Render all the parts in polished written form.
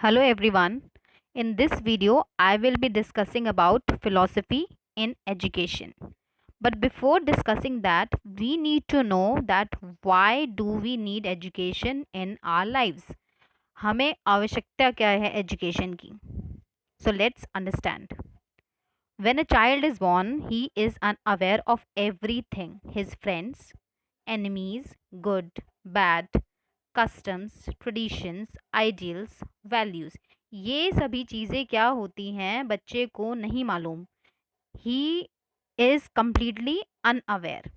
Hello everyone. In this video, I will be discussing about philosophy in education. But before discussing that, we need to know that why do we need education in our lives? हमें आवश्यकता क्या है education की? So let's understand. When a child is born, he is unaware of everything: his friends, enemies, good, bad, customs, traditions, ideals, values. ये सभी चीज़ें क्या होती हैं बच्चे को नहीं मालूम. He is completely unaware.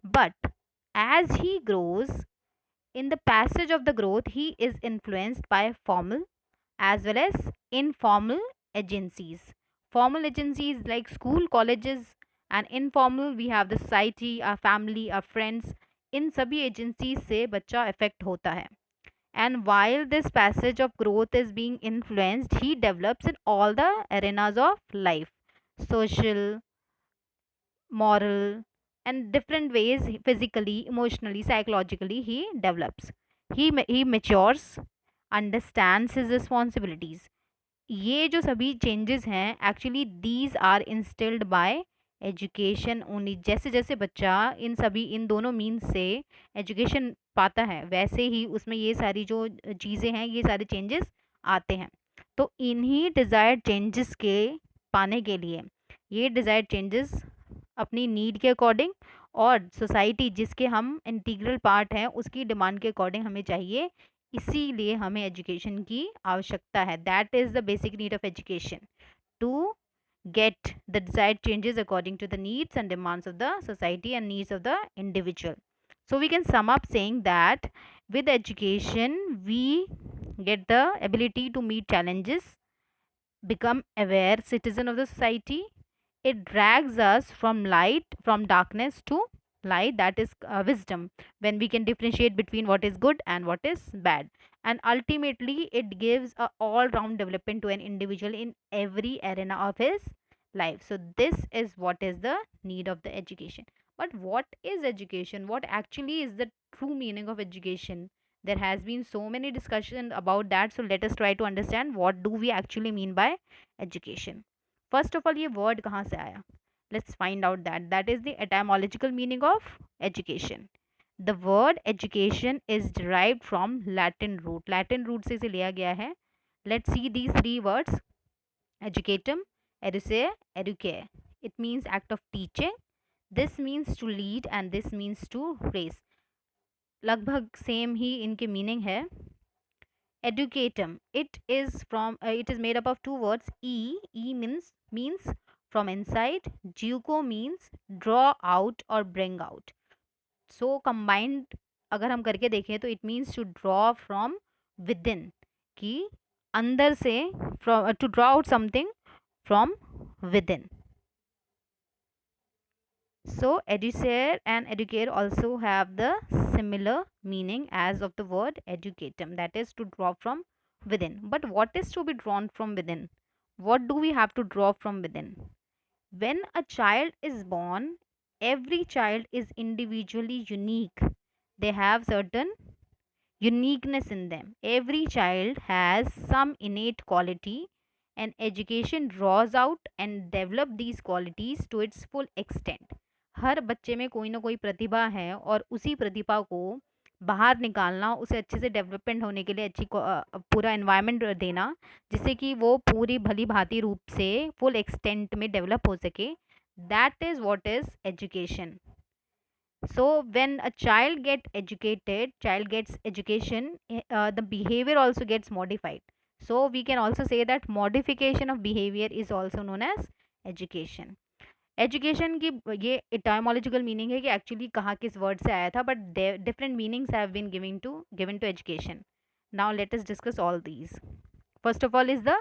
But as he grows, in the passage of the growth, he is influenced by formal as well as informal agencies. Formal agencies like school, colleges, and informal we have the society, our family, our friends. इन सभी agencies से बच्चा affect होता है. And while this passage of growth is being influenced, he develops in all the arenas of life: social, moral, and different ways. Physically, emotionally, psychologically he develops. He matures, understands his responsibilities. ये जो सभी changes हैं actually these are instilled by education only. जैसे जैसे बच्चा इन दोनों means से education पाता है वैसे ही उसमें ये सारी जो चीज़ें हैं ये सारे चेंजेस आते हैं. तो इन्हीं डिज़ायर्ड चेंजेस के पाने के लिए ये डिज़ायर्ड चेंजेस अपनी नीड के अकॉर्डिंग और सोसाइटी जिसके हम इंटीग्रल पार्ट हैं उसकी डिमांड के अकॉर्डिंग हमें चाहिए. इसीलिए हमें एजुकेशन की आवश्यकता है. That is the basic need of education to get the desired changes according to the needs and demands of the society and needs of the individual. So we can sum up saying that with education we get the ability to meet challenges, become aware citizen of the society. It drags us from darkness to light, that is wisdom, when we can differentiate between what is good and what is bad. And ultimately it gives a all round development to an individual in every arena of his life. So this is what is the need of the education. But what is education? What actually is the true meaning of education? There has been so many discussion about that, so let us try to understand what do we actually mean by education. First of all ये word कहाँ से आया? Let's find out that is the etymological meaning of education. The word education is derived from Latin root से इसे लिया गया है. Let's see these three words: educatum, educere, educare. It means act of teaching. This means to lead and this means to raise. लगभग same ही इनके meaning है. Educatum, it is made up of two words. E means from inside. Juco means draw out or bring out. So combined अगर हम करके देखें तो it means to draw from within, कि अंदर से, from to draw out something from within. So educare and educare also have the similar meaning as of the word educatum, that is to draw from within. But what is to be drawn from within? What do we have to draw from within? When a child is born, every child is individually unique. They have certain uniqueness in them. Every child has some innate quality, and education draws out and develop these qualities to its full extent. हर बच्चे में कोई ना कोई प्रतिभा है और उसी प्रतिभा को बाहर निकालना, उसे अच्छे से डेवलपमेंट होने के लिए पूरा एनवायरनमेंट देना जिससे कि वो पूरी भली भांति रूप से फुल एक्सटेंट में डेवलप हो सके. That is what is education. So when a child gets education, the behavior also gets modified. So we can also say that modification of behavior is also known as education. Education की ये इटाइमोलॉजिकल meaning है कि actually कहाँ किस word से आया था, but different meanings have been given to education. Now let us discuss all these. First of all is the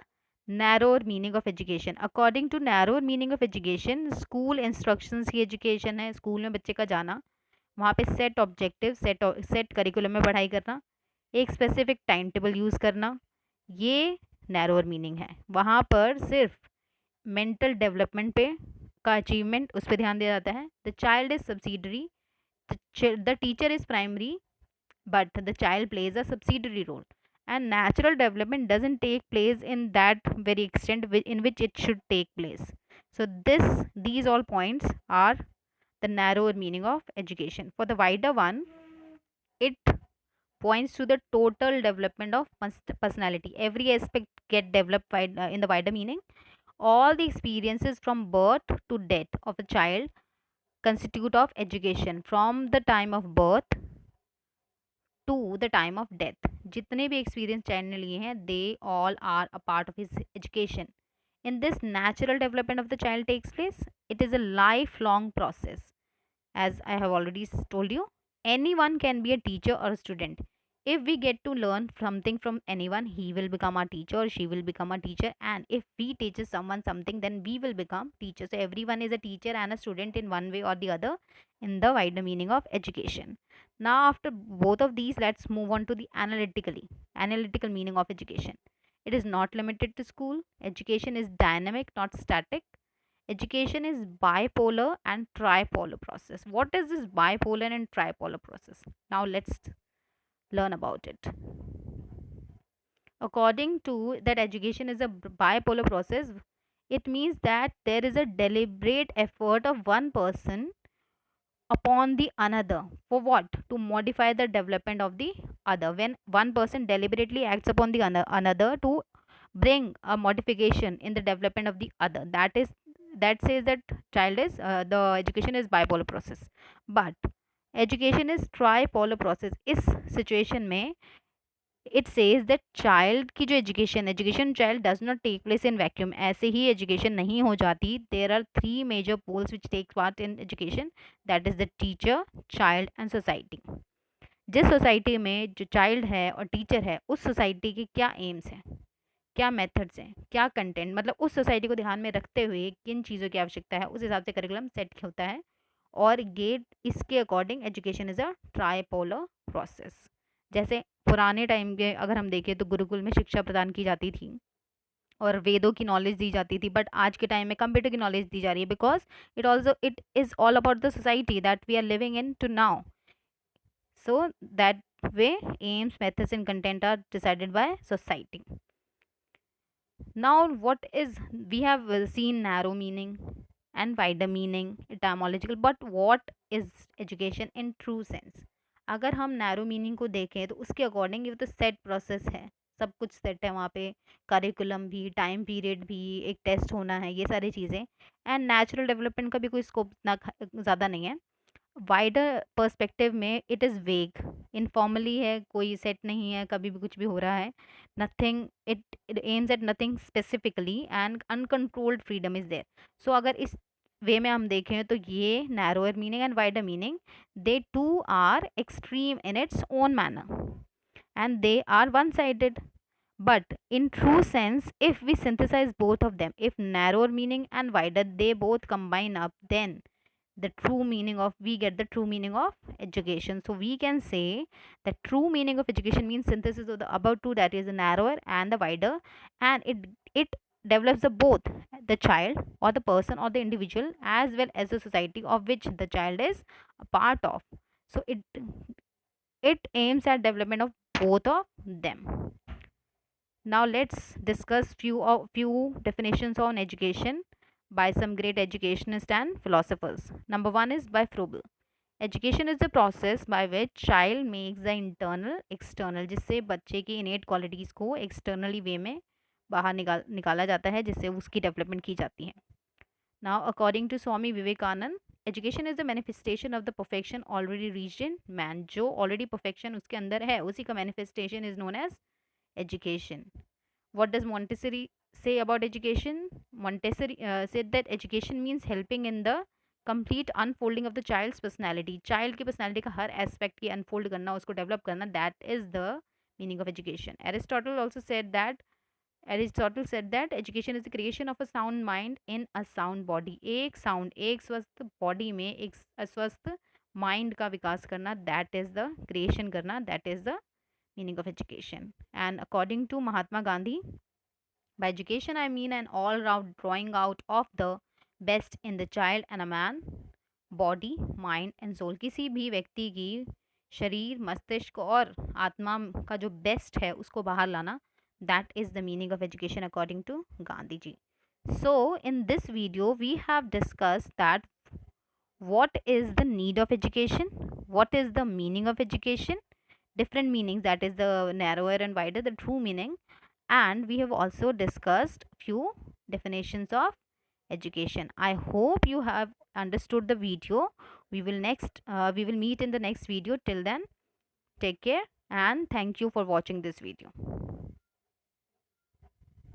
narrower meaning of education. According to narrower meaning of education, school instructions की education है, school में बच्चे का जाना, वहाँ पे set objective, set curriculum में पढ़ाई करना, एक स्पेसिफिक टाइम टेबल यूज़ करना, ये नैरोर मीनिंग है. वहाँ पर सिर्फ मेंटल डेवलपमेंट पे का अचीवमेंट उस पर ध्यान दिया जाता है. The child is subsidiary, the teacher is primary, but the child plays a subsidiary role. and natural development doesn't take place in that very extent in which it should take place. So these all points are the narrower meaning of education. For the wider one, it points to the total development of personality. Every aspect get developed in the wider meaning. All the experiences from birth to death of a child constitute of education. From the time of birth to the time of death, जितने भी experience child ने लिए हैं, they all are a part of his education. In this natural development of the child takes place, it is a lifelong process. As I have already told you, anyone can be a teacher or a student. If we get to learn something from anyone, he will become our teacher or she will become a teacher. And if we teach someone something, then we will become teachers. So everyone is a teacher and a student in one way or the other in the wider meaning of education. Now, after both of these, let's move on to the analytical meaning of education. It is not limited to school. Education is dynamic, not static. Education is bipolar and tripolar process. What is this bipolar and tripolar process? Now let's learn about it. According to that, education is a bipolar process. It means that there is a deliberate effort of one person upon the another. For what? To modify the development of the other. When one person deliberately acts upon the another to bring a modification in the development of the other, that says that child is the education is bipolar process. But education is tripolar process. इस situation में it says that child की जो education child does not take place in vacuum. ऐसे ही education नहीं हो जाती. There are three major poles which take part in education, that is the teacher, child and society. जिस society में जो child है और टीचर है, उस सोसाइटी के क्या एम्स हैं, क्या मेथड्स हैं, क्या कंटेंट, मतलब उस सोसाइटी को ध्यान में रखते हुए किन चीज़ों की आवश्यकता है, उस हिसाब से करिकुलम सेट होता है। और ये इसके according education is a tripolar process. जैसे पुराने टाइम के अगर हम देखें तो गुरुकुल में शिक्षा प्रदान की जाती थी और वेदों की नॉलेज दी जाती थी, बट आज के टाइम में कंप्यूटर की नॉलेज दी जा रही है, because it is all about the society that we are living in to now. So that way, aims, methods, and content are decided by society. Now, what is we have seen narrow meaning and wider meaning, etymological, but what is education in true sense? अगर हम narrow meaning को देखें तो उसके according ये तो set process है, सब कुछ सेट है वहाँ पे, करिकुलम भी, टाइम पीरियड भी, एक टेस्ट होना है, ये सारी चीज़ें, एंड नेचुरल डेवलपमेंट का भी कोई स्कोप इतना ज़्यादा नहीं है. वाइडर पर्सपेक्टिव में इट इज़ वेग, इनफॉर्मली है, कोई सेट नहीं है, कभी भी कुछ भी हो रहा है, nothing, it aims at nothing specifically and uncontrolled freedom is there. So अगर इस वे में हम देखें तो ये narrower meaning and wider meaning, they two are extreme in its own manner and they are one sided. But in true sense, if we synthesize both of them, if narrower meaning and wider they both combine up, then the true meaning of we get the true meaning of education. So we can say the true meaning of education means synthesis of the above two, that is the narrower and the wider, and it develops the both the child or the person or the individual as well as the society of which the child is a part of. So it aims at development of both of them. Now let's discuss few definitions on education by some great educationists and philosophers. Number one is by Froebel. Education is the process by which child makes the internal external, जिससे बच्चे की innate qualities को externally way में बाहर निकाला जाता है, जिससे उसकी development की जाती है. Now, according to Swami Vivekanand, education is the manifestation of the perfection already reached in man. जो already perfection उसके अंदर है, उसी का manifestation is known as education. What does Montessori say about education? Montessori said that education means helping in the complete unfolding of the child's personality. Child की personality का हर aspect की unfold करना, उसको develop करना, that is the meaning of education. Aristotle said that education is the creation of a sound mind in a sound body. एक sound, एक स्वस्थ body में एक स्वस्थ mind का विकास करना, that is the creation करना, that is the meaning of education. And according to Mahatma Gandhi, by education I mean an all round drawing out of the best in the child and a man, body, mind and soul. किसी भी व्यक्ति की शरीर, मस्तिष्क और आत्मा का जो बेस्ट है उसको बाहर लाना, that is the meaning of education according to Gandhi ji. So in this video we have discussed that what is the need of education, what is the meaning of education, different meanings, that is the narrower and wider, the true meaning, and we have also discussed few definitions of education. I hope you have understood the video. We will meet in the next video. Till then, take care and thank you for watching this video.